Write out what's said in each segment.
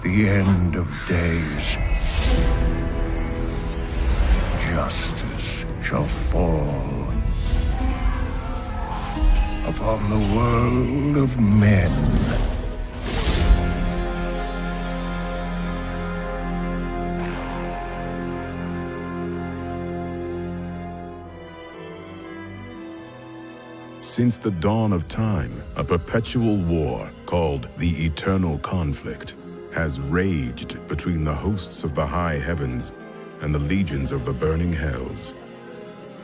the end of days, justice shall fall upon the world of men. Since the dawn of time, a perpetual war called the Eternal Conflict has raged between the hosts of the high heavens and the legions of the burning hells.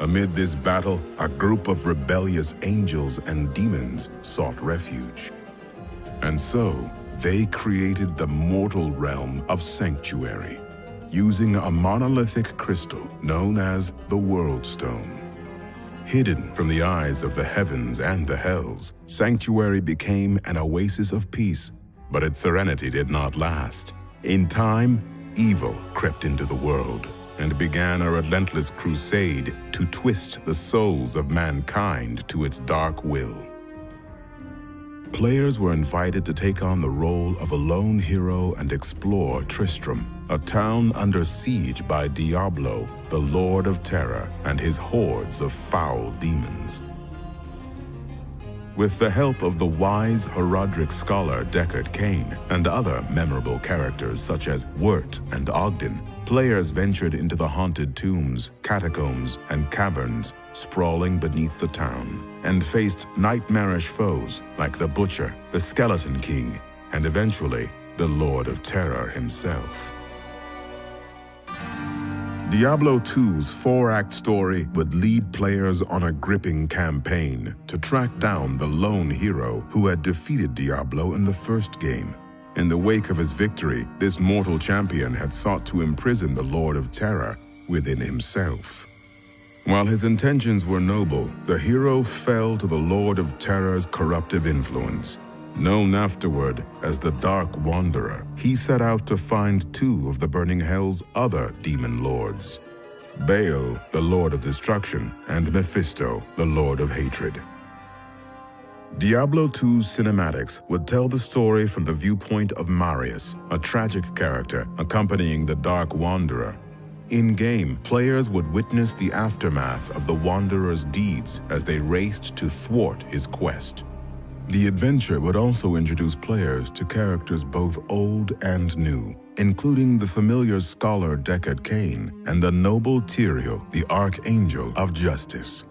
Amid this battle, a group of rebellious angels and demons sought refuge. And so, they created the mortal realm of Sanctuary, using a monolithic crystal known as the World Stone. Hidden from the eyes of the heavens and the hells, Sanctuary became an oasis of peace, but its serenity did not last. In time, evil crept into the world and began a relentless crusade to twist the souls of mankind to its dark will. Players were invited to take on the role of a lone hero and explore Tristram, a town under siege by Diablo, the Lord of Terror, and his hordes of foul demons. With the help of the wise Horadric scholar Deckard Cain and other memorable characters such as Wirt and Ogden, players ventured into the haunted tombs, catacombs, and caverns sprawling beneath the town, and faced nightmarish foes like the Butcher, the Skeleton King, and eventually the Lord of Terror himself. Diablo 2's 4-act story would lead players on a gripping campaign to track down the lone hero who had defeated Diablo in the first game. In the wake of his victory, this mortal champion had sought to imprison the Lord of Terror within himself. While his intentions were noble, the hero fell to the Lord of Terror's corruptive influence. Known afterward as the Dark Wanderer, he set out to find two of the Burning Hell's other demon lords, Baal, the Lord of Destruction, and Mephisto, the Lord of Hatred. Diablo 2's cinematics would tell the story from the viewpoint of Marius, a tragic character accompanying the Dark Wanderer. In-game, players would witness the aftermath of the Wanderer's deeds as they raced to thwart his quest. The adventure would also introduce players to characters both old and new, including the familiar scholar Deckard Cain and the noble Tyrael, the Archangel of Justice.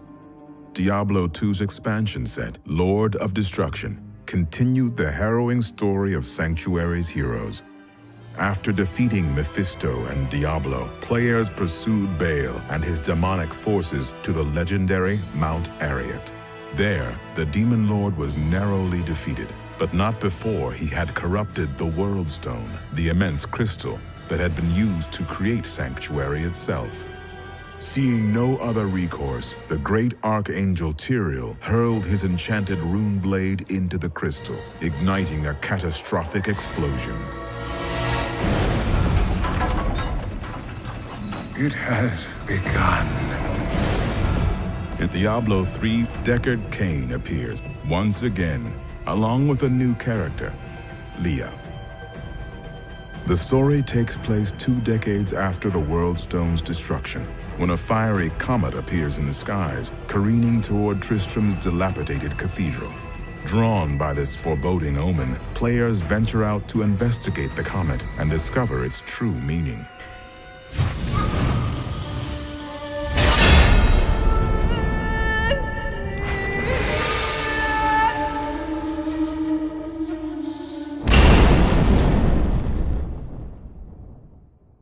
Diablo 2's expansion set, Lord of Destruction, continued the harrowing story of Sanctuary's heroes. After defeating Mephisto and Diablo, players pursued Baal and his demonic forces to the legendary Mount Arreat. There, the Demon Lord was narrowly defeated, but not before he had corrupted the World Stone, the immense crystal that had been used to create Sanctuary itself. Seeing no other recourse, the great Archangel Tyrael hurled his enchanted rune blade into the crystal, igniting a catastrophic explosion. It has begun. In Diablo 3, Deckard Cain appears once again, along with a new character, Leah. The story takes place 2 decades after the World Stone's destruction, when a fiery comet appears in the skies, careening toward Tristram's dilapidated cathedral. Drawn by this foreboding omen, players venture out to investigate the comet and discover its true meaning.